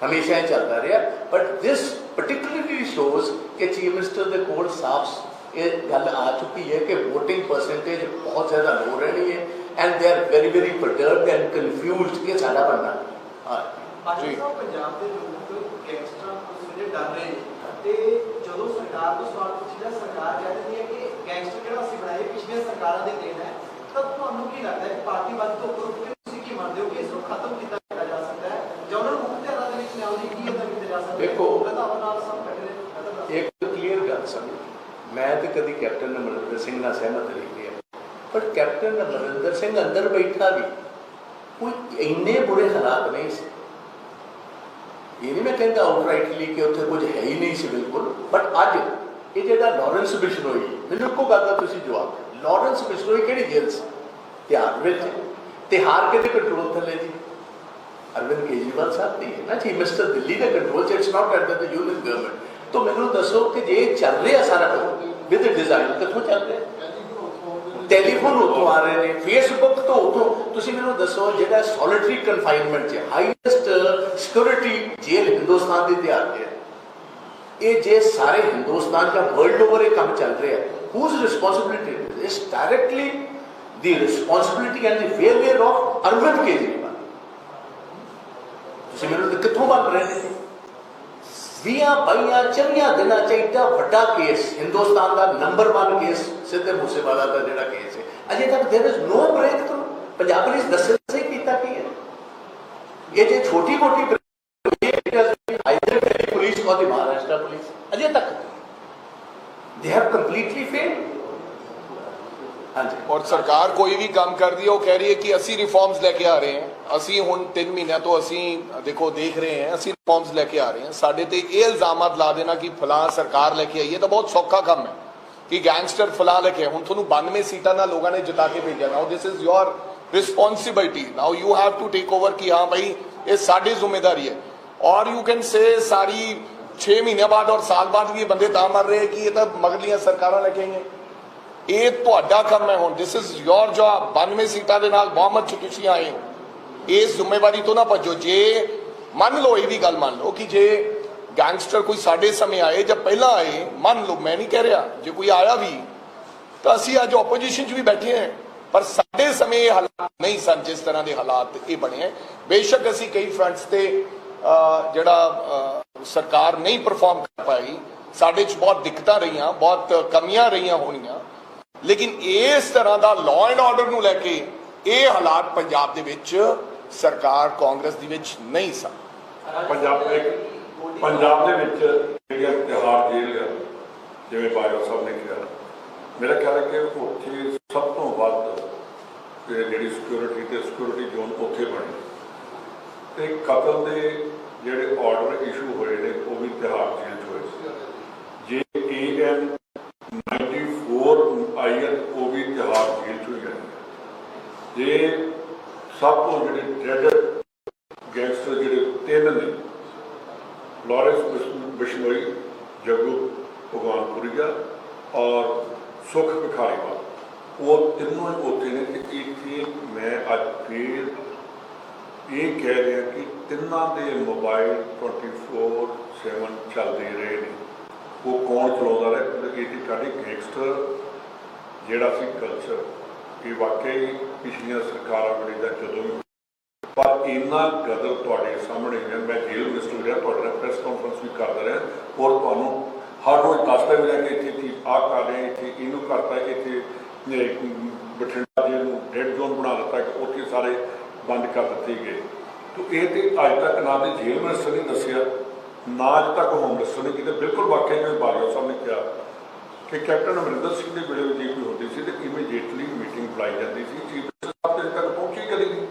ਹਮੇਸ਼ਾ ਇਹ ਚੱਲਦਾ ਰਿਹਾ। ਬਟ ਦਿਸ particularly shows ਕਿ ਚੀਫ ਮਿਨਿਸਟਰ ਦੇ ਕੋਲ ਸਾਫ਼ ਇਹ ਗੱਲ ਆ ਚੁੱਕੀ ਹੈ ਕਿ ਵੋਟਿੰਗ ਪਰਸੈਂਟੇਜ ਬਹੁਤ ਜ਼ਿਆਦਾ ਲੋ ਰਹਿਣੀ ਹੈ and they are very very perturbed and confused ਕਿ ਸਾਡਾ ਬਣਨਾ। ਜੀ ਪੰਜਾਬ ਦੇ ਲੋਕ ਗੈਂਗਸਟਰਾਂ ਤੋਂ ਡਰ ਰਹੇ ਨੇ ਤੇ ਜਦੋਂ ਸਰਕਾਰ ਤੋਂ ਸਵਾਲ ਪੁੱਛਿਆ, ਸਰਕਾਰ ਕਹਿੰਦੀ ਹੈ ਕਿ ਗੈਂਗਸਟਰ ਜਿਹੜਾ ਅਸੀਂ ਬਣਾਏ ਪਿਛਲੀਆਂ ਸਰਕਾਰਾਂ ਦੇ ਦੇਣ ਹੈ, ਤਾਂ ਤੁਹਾਨੂੰ ਕੀ ਲੱਗਦਾ ਹੈ ਕਿ ਪਾਰਟੀਵਾਦ ਤੋਂ ਉੱਪਰ ਉੱਠ ਕੇ ਤੁਸੀਂ ਕੀ ਮੰਨਦੇ ਹੋ ਕਿ ਇਸ ਨੂੰ ਖਤਮ ਕੀਤਾ ਜਾ ਸਕਦਾ ਹੈ ਜਾਂ ਉਹਨਾਂ ਨੂੰ ਮੁੱਖ ਧਾਰਾ ਦੇ ਵਿੱਚ ਲਿਆਉਣ ਲਈ ਕੀ ਅਦਾ ਕੀਤਾ ਜਾ ਸਕਦਾ ਹੈ? ਦੇਖੋ ਨਾਲ ਸਭ ਕੱਢ ਇੱਕ ਕਲੀਅਰ ਗੱਲ ਸਮਝ, ਮੈਂ ਤੇ ਕਦੀ ਕੈਪਟਨ ਅਮਰਿੰਦਰ ਸਿੰਘ ਨਾਲ ਸਹਿਮਤ ਨਹੀਂ ਰਿਹਾ, ਪਰ ਕੈਪਟਨ ਅਮਰਿੰਦਰ ਸਿੰਘ ਅੰਦਰ ਬੈਠਾ ਵੀ ਕੋਈ ਇੰਨੇ ਬੁਰੇ ਹਾਲਾਤ ਨਹੀਂ ਸੀ। ਇਹ ਨਹੀਂ ਮੈਂ ਕਹਿੰਦਾ ਆਊਟਰਾਈਟਲੀ ਕਿ ਉੱਥੇ ਕੁਝ ਹੈ ਹੀ ਨਹੀਂ ਸੀ ਬਿਲਕੁਲ, ਬਟ ਅੱਜ ਇਹ ਜਿਹੜਾ ਲਾਰੈਂਸ ਬਿਸ਼ਨੋਈ, ਮੈਨੂੰ ਇੱਕੋ ਗੱਲ ਦਾ ਤੁਸੀਂ ਜਵਾਬ ਦਿਓ, ਲਾਰੈਂਸ ਬਿਸ਼ਨੋਈ ਕਿਹੜੀ ਜੇਲ੍ਹ ਸੀ? ਤਿਹਾੜ ਵਿੱਚ। ਤਿਹਾੜ ਕਿਹਦੇ ਕੰਟਰੋਲ ਥੱਲੇ ਜੀ? अरविंद केजरीवाल साहब नहीं है ना जी, मिस्टर दिल्ली का control it's not under the union government. तो मैनू दसो कि जे चल रहा सारा विद डिजाइन कितों चल रहा? ਟੈਲੀਫੋਨ ਉਤੋਂ ਆ ਰਹੇ ਨੇ, ਫੇਸਬੁੱਕ ਤੋਂ ਉਤੋਂ। ਤੁਸੀਂ ਮੈਨੂੰ ਦੱਸੋ ਜਿਹੜਾ ਸੋਲਿਟਰੀ ਕਨਫਾਈਨਮੈਂਟ 'ਚ ਹਾਈਐਸਟ ਸਿਕਿਉਰਿਟੀ ਜੇਲ੍ਹ ਹਿੰਦੁਸਤਾਨ ਦੀ ਤਿਆਰ ਹੈ, ਇਹ ਜੇ ਸਾਰੇ ਹਿੰਦੁਸਤਾਨ ਦਾ ਵਰਲਡ ਓਵਰ ਇਹ ਕੰਮ ਚੱਲ ਰਿਹਾ, ਹੂਜ਼ ਰਿਸਪੌਂਸਿਬਿਲਿਟੀ? ਇਸ directly the responsibility and the failure of Arvind Kejriwal. ਤੁਸੀਂ ਮੈਨੂੰ ਕਿੱਥੋਂ ਬਣ ਰਹੇ ਨੇ? 20-22 ਦਿਨਾਂ 'ਚ ਏਡਾ ਵੱਡਾ ਕੇਸ, ਹਿੰਦੁਸਤਾਨ ਦਾ ਨੰਬਰ 1 ਕੇਸ ਸਿੱਧੇ ਮੂਸੇਵਾਲਾ ਦਾ ਜਿਹੜਾ ਕੇਸ ਹੈ, ਅਜੇ ਤੱਕ there is no breakthrough. Punjab police ਦੱਸੇ ਸਹੀ ਕੀਤਾ ਕੀ ਹੈ? ਇਹ ਜੇ ਛੋਟੀ ਮੋਟੀ ਪੁਲਿਸ और महाराष्ट्र पुलिस अजय तक they have completely failed। हाँ जी। और सरकार कोई भी काम कर रही है, वो कह रही है कि ਅਸੀਂ रिफॉर्म्स लेके आ रहे हैं, ਅਸੀਂ ਹੁਣ 3 ਮਹੀਨਿਆਂ ਤੋਂ ਅਸੀਂ देखो देख रहे हैं, ਅਸੀਂ रिफॉर्म्स लेके आ रहे हैं। ਸਾਡੇ ਤੇ ਇਹ ਇਲਜ਼ਾਮਾਤ ਲਾ ਦੇਣਾ ਕਿ ਫਲਾਂ ਸਰਕਾਰ ਲੈ ਕੇ ਆਈ ਹੈ ਤਾਂ ਬਹੁਤ ਸੌਖਾ ਕੰਮ ਹੈ ਕਿ ਗੈਂਗਸਟਰ ਫਲਾਂ ਲੈ ਕੇ ਹੁਣ ਤੁਹਾਨੂੰ 92 ਸੀਟਾਂ ਨਾਲ ਲੋਕਾਂ ਨੇ ਜਿਤਾ ਕੇ ਭੇਜਿਆ। Now this is your responsibility, now you have to take over कि हाँ भाई ये साड़ी जिम्मेदारी है। और यू कैन से सारी 6 महीने बाद और साल बाद ये बंदे ਤਾਂ मर रहे हैं कि ये तो मगरलियां सरकारां लेके आईਆਂ। ਇਹ ਤੁਹਾਡਾ ਕੰਮ ਹੈ ਹੁਣ, ਦਿਸ ਇਜ਼ योर ਜੌਬ। 92 ਸੀਟਾਂ ਦੇ ਨਾਲ ਬਹੁਮਤ 'ਚ ਤੁਸੀਂ ਆਏ ਹੋ, ਇਸ ਜ਼ਿੰਮੇਵਾਰੀ ਤੋਂ ਨਾ ਭੱਜੋ। ਜੇ ਮੰਨ ਲਓ, ਇਹ ਵੀ ਗੱਲ ਮੰਨ ਲਓ ਕਿ ਜੇ ਗੈਂਗਸਟਰ ਕੋਈ ਸਾਡੇ ਸਮੇਂ ਆਏ ਜਾਂ ਪਹਿਲਾਂ ਆਏ, ਮੰਨ ਲਓ, ਮੈਂ ਨਹੀਂ ਕਹਿ ਰਿਹਾ, ਜੇ ਕੋਈ ਆਇਆ ਵੀ ਤਾਂ ਅਸੀਂ ਅੱਜ ਆਪੋਜੀਸ਼ਨ 'ਚ ਵੀ ਬੈਠੇ ਹਾਂ, ਪਰ ਸਾਡੇ ਸਮੇਂ ਇਹ ਹਾਲਾਤ ਨਹੀਂ ਸਨ ਜਿਸ ਤਰ੍ਹਾਂ ਦੇ ਹਾਲਾਤ ਇਹ ਬਣੇ ਹੈ। ਬੇਸ਼ੱਕ ਅਸੀਂ ਕਈ ਫਰੰਟਸ ਤੇ ਜਿਹੜਾ ਸਰਕਾਰ ਨਹੀਂ ਪਰਫਾਰਮ ਕਰ ਪਾਈ, ਸਾਡੇ 'ਚ ਬਹੁਤ ਦਿੱਕਤਾਂ ਰਹੀਆਂ, ਬਹੁਤ ਕਮੀਆਂ ਰਹੀਆਂ ਹੋਣੀਆਂ, ਲੇਕਿਨ ਇਸ ਤਰ੍ਹਾਂ ਦਾ ਲਾਅ ਐਂਡ ਆਰਡਰ ਨੂੰ ਲੈ ਕੇ ਇਹ ਹਾਲਾਤ ਪੰਜਾਬ ਦੇ ਵਿੱਚ ਸਰਕਾਰ ਕਾਂਗਰਸ ਦੀ ਵਿੱਚ ਨਹੀਂ ਸਨ। ਪੰਜਾਬ ਦੇ ਵਿੱਚ ਜਿਹੜੀਆਂ ਤਿਹਾੜ ਜੇਲ੍ਹ ਆ, ਜਿਵੇਂ ਬਾਜਵਾ ਸਾਹਿਬ ਨੇ ਕਿਹਾ, ਮੇਰਾ ਖਿਆਲ ਹੈ ਕਿ ਉੱਥੇ ਸਭ ਤੋਂ ਵੱਧ ਜਿਹੜੀ ਸਿਕਿਉਰਿਟੀ ਜ਼ੋਨ ਉੱਥੇ ਬਣੀ ਤੇ ਕਤਲ ਦੇ ਜਿਹੜੇ ਆਰਡਰ ਇਸ਼ੂ ਹੋਏ ਨੇ ਉਹ ਵੀ ਤਿਹਾੜ ਜੇਲ੍ਹ 'ਚ ਹੋਏ ਸੀ। ਜੇ AM 94 ਆਈ ਉਹ ਵੀ ਤਿਹਾੜ ਜੇਲ੍ਹ 'ਚ ਹੋਈ ਹੈ। ਜੇ ਸਭ ਤੋਂ ਜਿਹੜੇ ਡ੍ਰੈਡਡ ਗੈਂਗਸਟਰ ਜਿਹੜੇ 3 ਨੇ, ਲਾਰੈਂਸ ਬਿਸ਼ਨੋਈ, ਜੱਗੂ ਭਗਵਾਨਪੁਰੀਆ ਔਰ ਸੁਖ ਭਿਖਾਰੀਵਾਲ, ਉਹ ਤਿੰਨੋਂ ਉੱਥੇ ਨੇ। ਤੇ ਇੱਥੇ ਮੈਂ ਅੱਜ ਫਿਰ ਇਹ ਕਹਿ ਰਿਹਾ ਕਿ ਤਿੰਨਾਂ ਦੇ ਮੋਬਾਈਲ 24/7 ਚੱਲਦੇ ਰਹੇ ਨੇ। ਉਹ ਕੌਣ ਚਲਾਉਂਦਾ ਰਿਹਾ? ਕਿਉਂਕਿ ਇਹ ਸਾਡੇ ਗੈਂਗਸਟਰ ਜਿਹੜਾ ਸੀ ਕਲਚਰ, ਇਹ ਵਾਕਈ ਪਿਛਲੀਆਂ ਸਰਕਾਰਾਂ ਵੇਲੇ ਦਾ ਜਦੋਂ ਵੀ, ਪਰ ਇੰਨਾ ਗਦਰ ਤੁਹਾਡੇ ਸਾਹਮਣੇ ਹੈ। ਮੈਂ ਜੇਲ੍ਹ ਮਿਨਿਸਟਰ ਰਿਹਾ, ਤੁਹਾਡੇ ਨਾਲ ਪ੍ਰੈਸ ਕਾਨਫਰੰਸ ਵੀ ਕਰਦਾ ਰਿਹਾ ਔਰ ਤੁਹਾਨੂੰ ਹਰ ਰੋਜ਼ ਦੱਸਦਾ ਵੀ ਰਿਹਾ ਕਿ ਇੱਥੇ ਕੀ ਆਹ ਕਰ ਰਹੇ, ਇੱਥੇ ਇਹਨੂੰ ਕਰਤਾ, ਇੱਥੇ ਬਠਿੰਡਾ ਜੇਲ੍ਹ ਨੂੰ ਰੈੱਡ ਜ਼ੋਨ ਬਣਾ ਦਿੱਤਾ ਕਿ ਉੱਥੇ ਸਾਰੇ ਬੰਦ ਕਰ ਦਿੱਤੇ ਗਏ। ਤਾਂ ਇਹ ਤੇ ਅੱਜ ਤੱਕ ਨਾ ਤੇ ਜੇਲ੍ਹ ਮਿਨਿਸਟਰ ਨੇ ਦੱਸਿਆ, ਨਾ ਅੱਜ ਤੱਕ ਹੋਮ ਮਿਨਿਸਟਰ ਨੇ ਕੀਤਾ। ਬਿਲਕੁਲ ਵਾਕਿਆ ਜਿਵੇਂ ਬਾਜਵਾ ਸਾਹਿਬ ਨੇ ਕਿਹਾ ਕਿ ਕੈਪਟਨ ਅਮਰਿੰਦਰ ਸਿੰਘ ਦੇ ਵੇਲੇ ਜੇ ਕੋਈ ਹੁੰਦੀ ਸੀ ਤਾਂ ਇਮੀਡੀਏਟਲੀ ਮੀਟਿੰਗ ਬੁਲਾਈ ਜਾਂਦੀ ਸੀ, ਚੀਫ ਮਿਨਿਸਟਰ ਸਾਹਿਬ ਤੱਕ ਪਹੁੰਚੀ ਕਦੀ ਨਹੀਂ।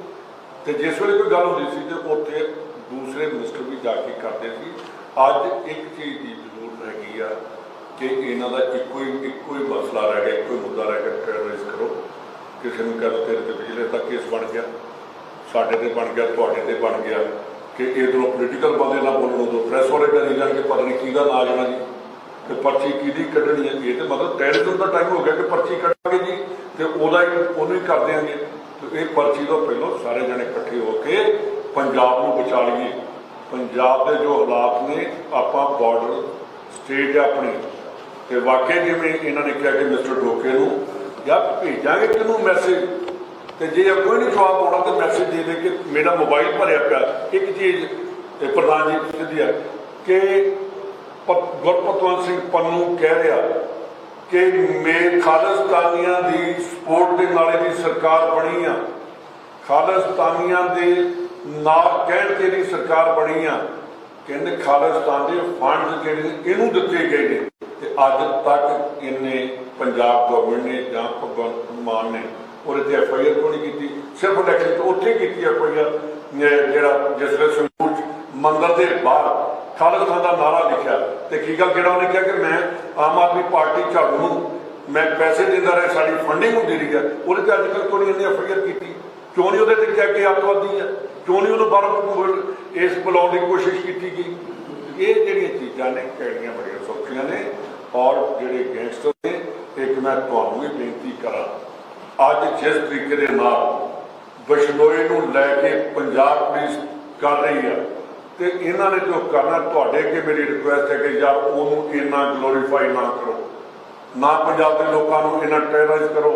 ਤੇ ਜਿਸ ਵੇਲੇ ਕੋਈ ਗੱਲ ਹੁੰਦੀ ਸੀ ਤੇ ਉੱਥੇ ਦੂਸਰੇ ਮਿਨਿਸਟਰ ਵੀ ਜਾ ਕੇ ਕਰਦੇ ਸੀ। ਅੱਜ ਇੱਕ ਚੀਜ਼ ਦੀ ਜ਼ਰੂਰ ਹੈਗੀ ਆ ਕਿ ਇਹਨਾਂ ਦਾ ਇੱਕੋ ਹੀ ਮਸਲਾ ਰਹਿ ਗਿਆ, ਇੱਕੋ ਹੀ ਮੁੱਦਾ ਰਹਿ ਗਿਆ, ਟੈਰਰਿਸ ਕਰੋ। ਕਿਸੇ ਨੂੰ ਕਹਿੰਦੇ ਤੇਰੇ ਤੇ ਪਿਛਲੇ ਤੱਕ ਕੇਸ ਬਣ ਗਿਆ, ਸਾਡੇ ਤੇ ਬਣ ਗਿਆ, ਤੁਹਾਡੇ ਤੇ ਬਣ ਗਿਆ ਕਿ ਇੱਧਰੋਂ ਪੋਲੀਟੀਕਲ ਬੰਦੇ ਨਾ ਬੋਲਣ, ਉਦੋਂ ਪ੍ਰੈਸ ਵਾਲੇ ਡਰੀ ਜਾਣਗੇ ਪਤਾ ਨਹੀਂ ਕਿਹਦਾ ਨਾਂ ਜਾਣਾ ਜੀ, ਕਿ ਪਰਚੀ ਕਿਹਦੀ ਕੱਢਣੀ ਹੈ। ਇਹ ਤਾਂ ਮਤਲਬ ਟੈਰਰਿਜ਼ਮ ਦਾ ਟਾਈਮ ਹੋ ਗਿਆ ਕਿ ਪਰਚੀ ਕੱਢਾਂਗੇ ਜੀ ਤੇ ਉਹਨੂੰ ਹੀ ਕਰ ਦਿਆਂਗੇ। ਤੇ ਇਹ ਪਰਚੀ ਤੋਂ ਪਹਿਲਾਂ ਸਾਰੇ ਜਣੇ ਇਕੱਠੇ ਹੋ ਕੇ ਪੰਜਾਬ ਨੂੰ ਬਚਾ ਲਈਏ। ਪੰਜਾਬ ਦੇ ਜੋ ਹਾਲਾਤ ਨੇ, ਆਪਾਂ ਬਾਰਡਰ ਸਟੇਟ ਹੈ ਆਪਣੀ, ਤੇ ਵਾਕਈ ਜਿਵੇਂ ਇਹਨਾਂ ਨੇ ਕਿਹਾ ਕਿ ਮਿਸਟਰ ਡੋਕੇ ਨੂੰ ਜਾਂ ਭੇਜਾਂਗੇ ਕਿਹਨੂੰ ਮੈਸੇਜ, ਤੇ ਜੇ ਕੋਈ ਨਹੀਂ ਜਵਾਬ ਆਉਣਾ ਤਾਂ ਮੈਸੇਜ ਦੇ ਦੇ ਕਿ ਮੇਰਾ ਮੋਬਾਈਲ ਭਰਿਆ ਪਿਆ। ਇੱਕ ਚੀਜ਼ ਪ੍ਰਧਾਨ ਜੀ ਸਿੱਧੀ ਹੈ ਕਿ ਗੁਰਪਤਵੰਤ ਸਿੰਘ ਪੰਨੂ ਕਹਿ ਰਿਹਾ ਕਿ ਮੈਂ ਖਾਲਿਸਤਾਨੀਆਂ ਦੀ ਸਪੋਰਟ ਦੇ ਨਾਲ ਇਹਦੀ ਸਰਕਾਰ ਬਣੀ ਆ, ਖਾਲਿਸਤਾਨੀਆਂ ਦੇ ਨਾਲ ਕਹਿਣ ਤੇ ਇਹਦੀ ਸਰਕਾਰ ਬਣੀ ਆ। ਕਹਿੰਦੇ ਖਾਲਿਸਤਾਨ ਦੇ ਫੰਡ ਜਿਹੜੇ ਇਹਨੂੰ ਦਿੱਤੇ ਗਏ ਨੇ ਤੇ ਅੱਜ ਤੱਕ ਇਹਨੇ ਪੰਜਾਬ ਗਵਰਨਮੈਂਟ ਨੇ ਜਾਂ ਭਗਵੰਤ ਮਾਨ ਨੇ ਉਹਦੇ ਤੇ FIR ਕਿਉਂ ਨਹੀਂ ਕੀਤੀ? ਸਿਰਫ ਇਲੈਕਸ਼ਨ ਤੋਂ ਉੱਥੇ ਕੀਤੀ FIR, ਜਿਹੜਾ ਜਿਸ ਵੇਲੇ ਸੰਗਰੂਰ ਮੰਦਰ ਦੇ ਬਾਹਰ ਖਾਲਿਸਤਾਨ ਦਾ ਨਾਰਾ ਲਿਖਿਆ ਤੇ ਕੀ ਗੱਲ, ਜਿਹੜਾ ਉਹਨੇ ਕਿਹਾ ਕਿ ਮੈਂ ਆਮ ਆਦਮੀ ਪਾਰਟੀ ਝਾੜੂ ਨੂੰ ਮੈਂ ਪੈਸੇ ਦਿੰਦਾ ਰਿਹਾ, ਸਾਡੀ ਫੰਡਿੰਗ ਹੁੰਦੀ ਰਹੀ ਹੈ, ਉਹਦੇ ਤੇ ਅੱਜ ਤੱਕ ਕੋਈ ਇਹਨੇ FIR ਕੀਤੀ। ਕਿਉਂ ਨਹੀਂ ਉਹਦੇ ਤੇ ਕਿਹਾ ਕਿ ਅੱਤਵਾਦੀ ਹੈ, ਕਿਉਂ ਨਹੀਂ ਉਹਨੂੰ ਬਾਹਰ ਇਸ ਬੁਲਾਉਣ ਦੀ ਕੋਸ਼ਿਸ਼ ਕੀਤੀ ਗਈ। ਇਹ ਜਿਹੜੀਆਂ ਚੀਜ਼ਾਂ ਨੇ ਕਹਿਣੀਆਂ ਬੜੀਆਂ ਸੌਖੀਆਂ ਨੇ। ਔਰ ਜਿਹੜੇ ਗੈਂਗਸਟਰ ਨੇ, ਇੱਕ ਮੈਂ ਤੁਹਾਨੂੰ ਵੀ ਬੇਨਤੀ ਕਰਾਂ, ਅੱਜ ਜਿਸ ਤਰੀਕੇ ਦੇ ਨਾਲ ਬਿਸ਼ਨੋਈ ਨੂੰ ਲੈ ਕੇ ਪੰਜਾਬ ਪੁਲਿਸ ਕਰ ਰਹੀ ਆ, ਤੇ ਇਹਨਾਂ ਨੇ ਜੋ ਕਰਨਾ, ਤੁਹਾਡੇ ਅੱਗੇ ਮੇਰੀ ਰਿਕੁਐਸਟ ਹੈ ਕਿ ਯਾਰ ਉਹਨੂੰ ਇੰਨਾ ਗਲੋਰੀਫਾਈ ਨਾ ਕਰੋ, ਨਾ ਪੰਜਾਬ ਦੇ ਲੋਕਾਂ ਨੂੰ ਇੰਨਾ ਟੈਰਰਾਈਜ਼ ਕਰੋ,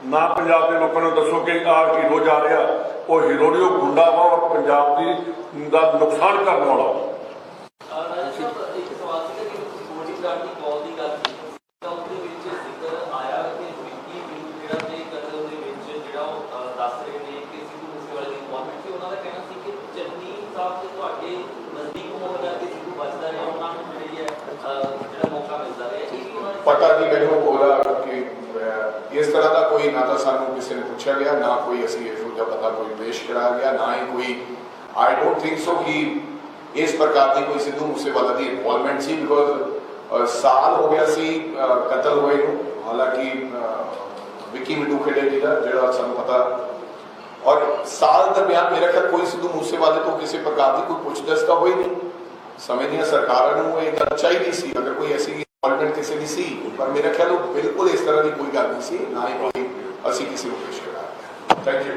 ਨਾ ਪੰਜਾਬ ਦੇ ਲੋਕਾਂ ਨੂੰ ਦੱਸੋ ਕਿ ਆਹ ਹੀਰੋ ਜਾ ਰਿਹਾ, ਉਹ ਹੀਰੋ ਨਹੀਂ, ਉਹ ਗੁੰਡਾ ਵਾ ਔਰ ਪੰਜਾਬ ਦਾ ਨੁਕਸਾਨ ਕਰਨ ਵਾਲਾ। ਰਾਜਾ ਸਾਹਿਬ, ਇੱਕ ਸਵਾਲ ਸੀਗਾ ਕਿ ਤੁਸੀਂ ਬੋਡੀਗਾਰਡ ਦੀ ਕਾਲ ਦੀ ਗੱਲ ਕੀਤੀ ਤਾਂ ਉਹਦੇ ਵਿੱਚ ਜ਼ਿਕਰ ਆਇਆ ਕਿ ਵਿੱਕੀ ਬਿੰਦ ਜਿਹੜਾ ਤੇ ਕਤਲ ਦੇ ਵਿੱਚ ਜਿਹੜਾ ਉਹ ਦੱਸ ਰਹੇ ਨੇ ਕਿ ਸਿੱਧੂ ਮੂਸੇਵਾਲੇ ਦੀ ਇਨਵੋਲਵਮੈਂਟ ਸੀ। ਉਹਨਾਂ ਦਾ ਕਹਿਣਾ ਸੀ ਕਿ ਚੰਨੀ ਸਾਹਿਬ ਤੇ ਤੁਹਾਡੇ ਨਜ਼ਦੀਕ ਹੋਣ ਕਰਕੇ ਸਿੱਧੂ ਬਚਦਾ ਰਿਹਾ, ਉਹਨਾਂ ਨੂੰ ਜਿਹੜੀ ਹੈ ਜਿਹੜਾ ਮੌਕਾ ਮਿਲਦਾ ਰਿਹਾ। ਇਹ ਵੀ ਉਹਨਾਂ ਨੇ ਪਤਾ ਨਹੀਂ ਮੈਨੂੰ ਉਹਦਾ ਕਿ ਇਸ ਤਰ੍ਹਾਂ ਦਾ ਕੋਈ ਨਾ ਤਾਂ ਸਾਨੂੰ ਕਿਸੇ ਨੇ ਪੁੱਛਿਆ ਗਿਆ, ਨਾ ਕੋਈ ਅਸੀਂ ਇਹੋ ਜਿਹਾ ਬੰਦਾ ਕੋਈ ਪੇਸ਼ ਕਰਾਇਆ ਗਿਆ, ਨਾ ਹੀ ਕੋਈ ਆਈ ਡੋਂਟ ਥਿੰਕ ਸੋ ਕਿ ਇਸ ਪ੍ਰਕਾਰ ਦੀ ਕੋਈ ਸਿੱਧੂ ਮੂਸੇਵਾਲਾ ਦੀ ਇਨਵੋਲਵਮੈਂਟ ਸੀ। ਬਿਕੋਜ਼ ਸਾਲ ਹੋ ਗਿਆ ਸੀ ਕਤਲ ਹੋਏ ਨੂੰ, ਹਾਲਾਂਕਿ ਵਿੱਕੀ ਮਿੰਟੂ ਖੇੜੇ ਜੀ ਦਾ ਜਿਹੜਾ ਸਾਨੂੰ ਪਤਾ, ਔਰ ਸਾਲ ਦਰਮਿਆਨ ਮੇਰਾ ਖਿਆਲ ਕੋਈ ਸਿੱਧੂ ਮੂਸੇਵਾਲੇ ਤੋਂ ਕਿਸੇ ਪ੍ਰਕਾਰ ਦੀ ਕੋਈ ਪੁੱਛਗਿੱਛ ਤਾਂ ਹੋਈ ਨਹੀਂ। ਸਮੇਂ ਦੀਆਂ ਸਰਕਾਰਾਂ ਨੂੰ ਇਹ ਗੱਲ ਚਾਹੀਦੀ ਸੀ ਅਗਰ ਕੋਈ ਐਸੀ ਇਨਵੋਲਵਮੈਂਟ ਕਿਸੇ ਦੀ ਸੀ, ਪਰ ਮੇਰਾ ਖਿਆਲ ਉਹ ਬਿਲਕੁਲ ਇਸ ਤਰ੍ਹਾਂ ਦੀ ਕੋਈ ਗੱਲ ਨਹੀਂ ਸੀ, ਨਾ ਹੀ ਕੋਈ ਅਸੀਂ ਕਿਸੇ ਨੂੰ ਪੇਸ਼ ਕਰਾਇਆ। Thank you.